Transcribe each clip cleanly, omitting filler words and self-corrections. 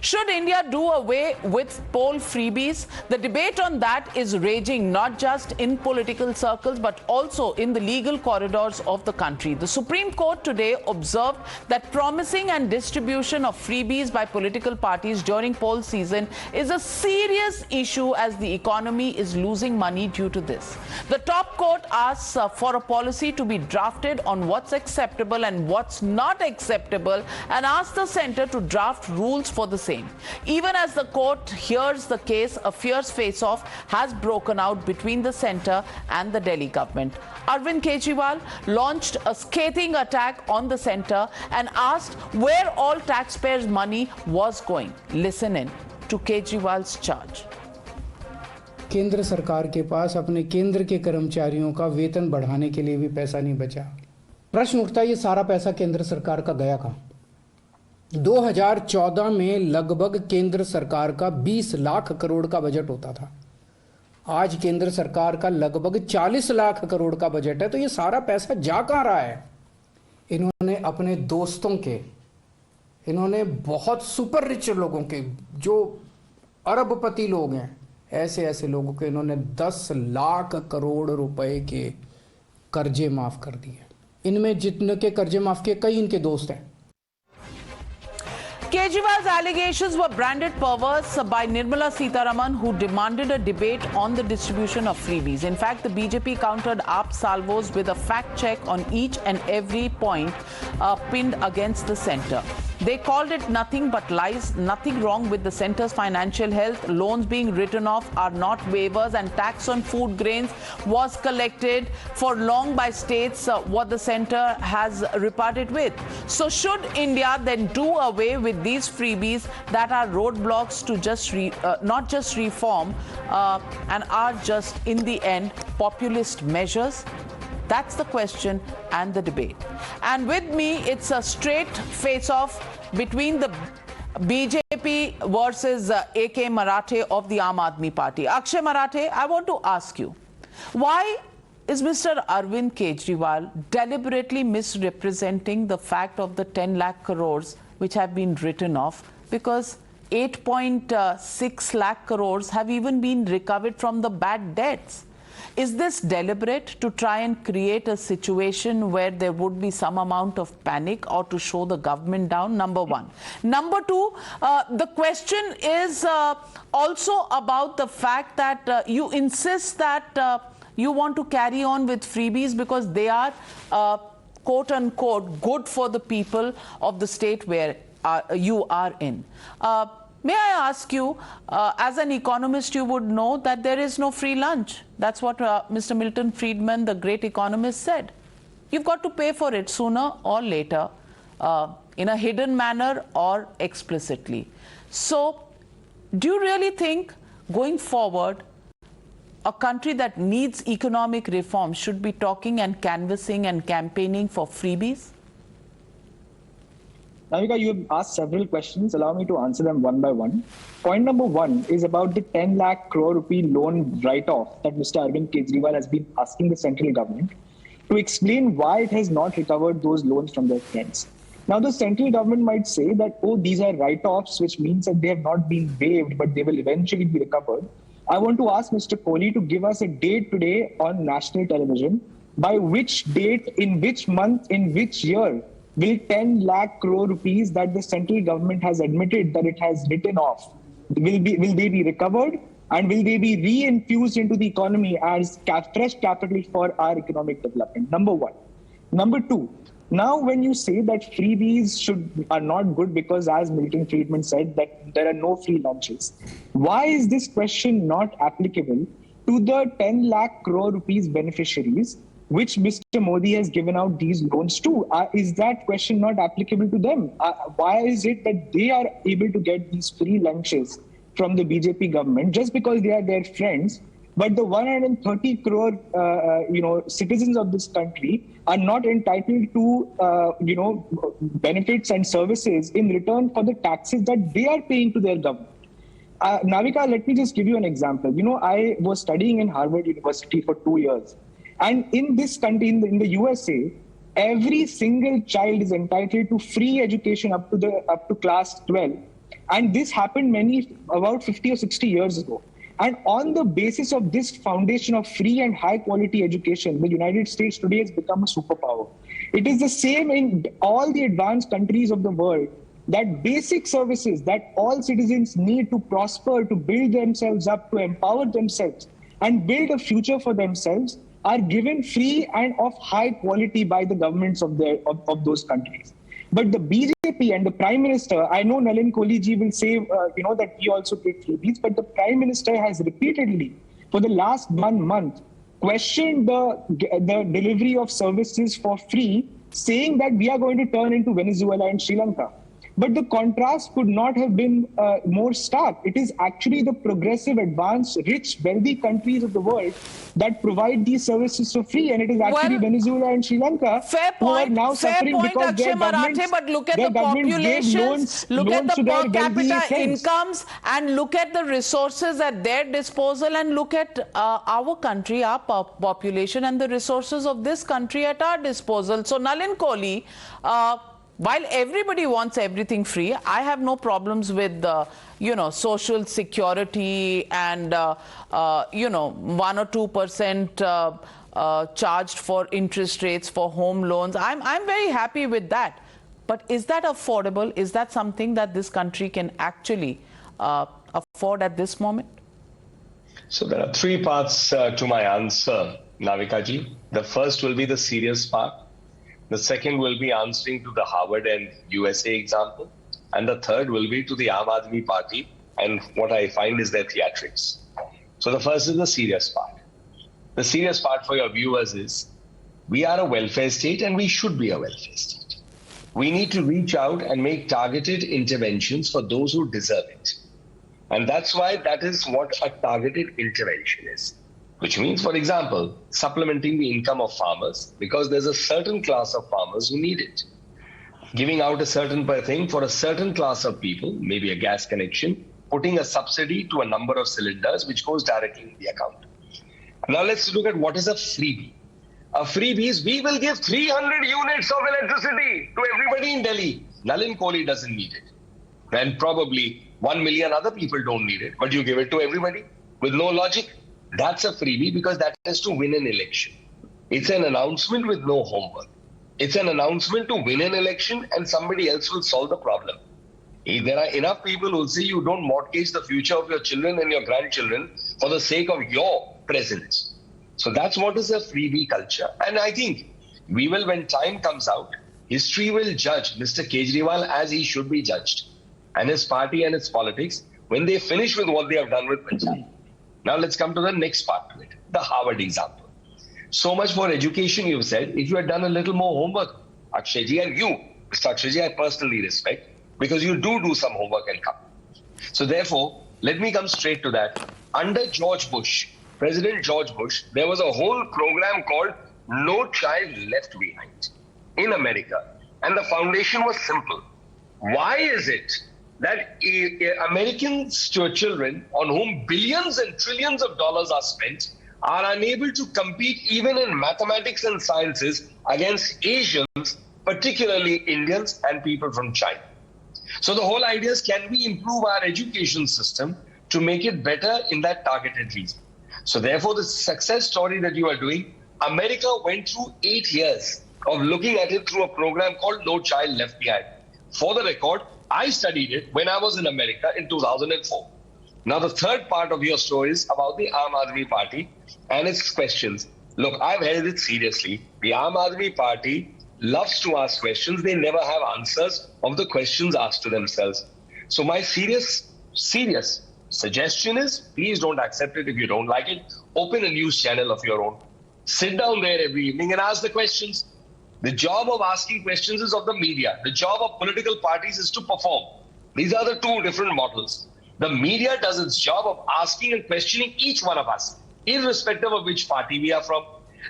Should India do away with poll freebies? The debate on that is raging not just in political circles but also in the legal corridors of the country. The Supreme Court today observed that promising and distribution of freebies by political parties during poll season is a serious issue as the economy is losing money due to this. The top court asks for a policy to be drafted on what's acceptable and what's not acceptable and asks the centre to draft rules for the same. Even as the court hears the case, a fierce face-off has broken out between the centre and the Delhi government. Arvind Kejriwal launched a scathing attack on the centre and asked where all taxpayers' money was going. Listen in to Kejriwal's charge. केंद्र सरकार के पास अपने केंद्र के कर्मचारियों का वेतन बढ़ाने के लिए भी पैसा नहीं बचा। प्रश्न उठता है, ये सारा पैसा केंद्र सरकार का गया कहाँ? 2014 में लगभग केंद्र सरकार का 20 लाख करोड़ का बजट होता था। आज केंद्र सरकार का लगभग 40 लाख करोड़ का बजट है। तो ये सारा पैसा जा कहाँ रहा है? इन्होंने अपने दोस्तों के, इन्होंने बहुत सुपर रिच लोगों के, जो अरबपति लोग हैं, ऐसे लोगों के इन्होंने 10 लाख करोड़ रुपए के कर्जे माफ कर दिए। इनमें जितने के कर्जे माफ किए, कई इनके दोस्त हैं। Kejriwal's allegations were branded perverse by Nirmala Sitharaman, who demanded a debate on the distribution of freebies. In fact, the BJP countered AAP salvos with a fact check on each and every point pinned against the centre. They called it nothing but lies. Nothing wrong with the centre's financial health. Loans being written off are not waivers, and tax on food grains was collected for long by states, what the centre has reparted with. So should India then do away with these freebies that are roadblocks to just not just reform and are just in the end populist measures? That's the question and the debate. And with me, it's a straight face-off between the BJP versus Akshay Marathe of the Aam Aadmi Party. Akshay Marathe, I want to ask you, why is Mr. Arvind Kejriwal deliberately misrepresenting the fact of the 10 lakh crores which have been written off? Because 8.6 lakh crores have even been recovered from the bad debts. Is this deliberate to try and create a situation where there would be some amount of panic or to show the government down? Number one. Number two, the question is also about the fact that you insist that you want to carry on with freebies because they are quote unquote good for the people of the state where you are in. May I ask you, as an economist, you would know that there is no free lunch. That's what Mr. Milton Friedman, the great economist, said. You've got to pay for it sooner or later, in a hidden manner or explicitly. So, do you really think, going forward, a country that needs economic reform should be talking and canvassing and campaigning for freebies? Navika, you have asked several questions. Allow me to answer them one by one. Point number one is about the 10 lakh crore rupee loan write-off that Mr. Arvind Kejriwal has been asking the central government to explain why it has not recovered those loans from their friends. Now, the central government might say that, oh, these are write-offs, which means that they have not been waived, but they will eventually be recovered. I want to ask Mr. Kohli to give us a date today on national television, by which date, in which month, in which year, will 10 lakh crore rupees that the central government has admitted that it has written off, will they be recovered, and will they be re-infused into the economy as fresh capital for our economic development? Number one. Number two, now when you say that freebies are not good because, as Milton Friedman said, that there are no free lunches, why is this question not applicable to the 10 lakh crore rupees beneficiaries which Mr. Modi has given out these loans to? Is that question not applicable to them? Why is it that they are able to get these free lunches from the BJP government just because they are their friends, but the 130 crore citizens of this country are not entitled to benefits and services in return for the taxes that they are paying to their government? Navika, let me just give you an example. I was studying in Harvard University for 2 years. And in this country, in the USA, every single child is entitled to free education up to class 12. And this happened about 50 or 60 years ago. And on the basis of this foundation of free and high quality education, the United States today has become a superpower. It is the same in all the advanced countries of the world, that basic services that all citizens need to prosper, to build themselves up, to empower themselves and build a future for themselves are given free and of high quality by the governments of those countries. But the BJP and the Prime Minister, I know Nalin Kohli ji will say, that he also takes freebies, but the Prime Minister has repeatedly, for the last 1 month, questioned the delivery of services for free, saying that we are going to turn into Venezuela and Sri Lanka. But the contrast could not have been more stark. It is actually the progressive, advanced, rich, wealthy countries of the world that provide these services for free. And it is actually Venezuela and Sri Lanka who are now suffering because Akshay Marathe, but look at the populations, look at the per capita incomes, and look at the resources at their disposal, and look at our country, our population, and the resources of this country at our disposal. So, Nalin Kohli, while everybody wants everything free, I have no problems with, social security and, 1 or 2% charged for interest rates for home loans. I'm very happy with that. But is that affordable? Is that something that this country can actually afford at this moment? So there are three parts to my answer, Navika ji. The first will be the serious part. The second will be answering to the Harvard and USA example. And the third will be to the Aam Aadmi Party and what I find is their theatrics. So the first is the serious part. The serious part for your viewers is we are a welfare state and we should be a welfare state. We need to reach out and make targeted interventions for those who deserve it. And that's why that is what a targeted intervention is. Which means, for example, supplementing the income of farmers because there's a certain class of farmers who need it. Giving out a certain thing for a certain class of people, maybe a gas connection, putting a subsidy to a number of cylinders which goes directly in the account. Now let's look at what is a freebie. A freebie is we will give 300 units of electricity to everybody in Delhi. Nalin Kohli doesn't need it. And probably 1 million other people don't need it, but you give it to everybody with no logic. That's a freebie because that is to win an election. It's an announcement with no homework. It's an announcement to win an election and somebody else will solve the problem. If there are enough people who will say you don't mortgage the future of your children and your grandchildren for the sake of your presence. So that's what is a freebie culture. And I think we will, when time comes out, history will judge Mr. Kejriwal as he should be judged. And his party and his politics when they finish with what they have done with Punjab. Now let's come to the next part of it, the Harvard example. So much for education, you've said. If you had done a little more homework, Akshay ji, and you, Mr. Akshay ji, I personally respect because you do some homework and come. So therefore, let me come straight to that. Under George Bush, President George Bush, there was a whole program called No Child Left Behind in America. And the foundation was simple. Why is it that Americans to children on whom billions and trillions of dollars are spent are unable to compete even in mathematics and sciences against Asians, particularly Indians and people from China? So the whole idea is, can we improve our education system to make it better in that targeted region? So therefore, the success story that you are doing, America went through 8 years of looking at it through a program called No Child Left Behind. For the record, I studied it when I was in America in 2004. Now, the third part of your story is about the Aam Aadmi Party and its questions. Look, I've held it seriously. The Aam Aadmi Party loves to ask questions. They never have answers of the questions asked to themselves. So my serious suggestion is, please don't accept it if you don't like it. Open a news channel of your own. Sit down there every evening and ask the questions. The job of asking questions is of the media. The job of political parties is to perform. These are the two different models. The media does its job of asking and questioning each one of us, irrespective of which party we are from.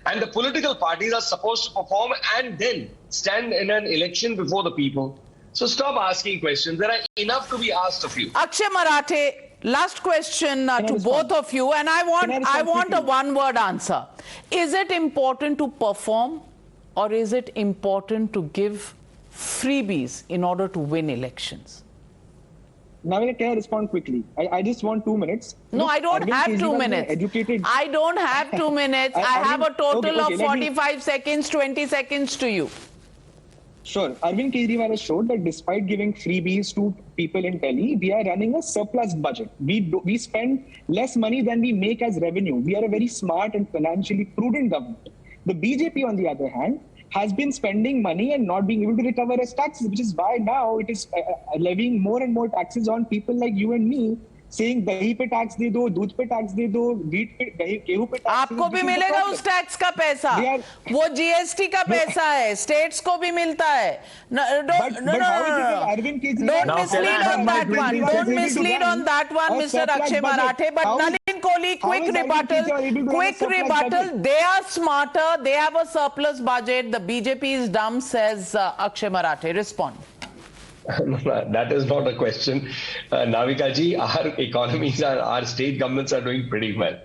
And the political parties are supposed to perform and then stand in an election before the people. So stop asking questions. There are enough to be asked of you. Akshay Marathe, last question to both of you, and I want a one-word answer. Is it important to perform, or is it important to give freebies in order to win elections? Navika, can I respond quickly? I just want 2 minutes. No, Look, I don't Arvind have 2 Kejriwal is an minutes. Educated... I don't have 2 minutes. I have a total okay, of 45 seconds, 20 seconds to you. Sure. Arvind Kejriwal has showed that despite giving freebies to people in Delhi, we are running a surplus budget. We spend less money than we make as revenue. We are a very smart and financially prudent government. The BJP, on the other hand, has been spending money and not being able to recover as taxes, which is why now it is levying more and more taxes on people like you and me, saying dahi pe tax de do, doodh pe tax de do, wheat pe, gehu pe tax. आपको भी मिलेगा उस tax का पैसा, वो GST का पैसा है, स्टेट्स को भी मिलता है. Don't mislead on that one. Don't mislead on that one, Mr. Akshay Marathe. But Nalin Kohli, quick rebuttal. They are smarter. They have a surplus budget. The BJP is dumb, says Akshay Marathe. Respond. That is not a question. Navika ji, our economies, our state governments are doing pretty well.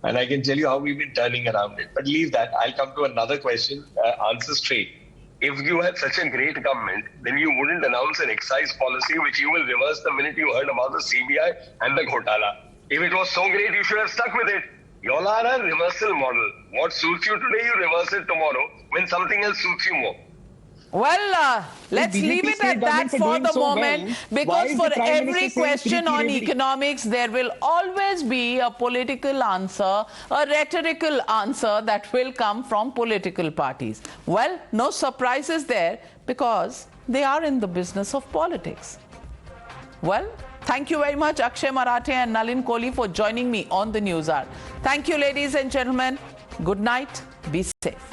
And I can tell you how we've been turning around it. But leave that. I'll come to another question. Answer straight. If you had such a great government, then you wouldn't announce an excise policy which you will reverse the minute you heard about the CBI and the Ghotala. If it was so great, you should have stuck with it. You all are a reversal model. What suits you today, you reverse it tomorrow when something else suits you more. Well, let's leave it at that for the moment, because for every question on economics, there will always be a political answer, a rhetorical answer that will come from political parties. Well, no surprises there, because they are in the business of politics. Well, thank you very much, Akshay Marathe and Nalin Kohli, for joining me on the News Hour. Thank you, ladies and gentlemen. Good night. Be safe.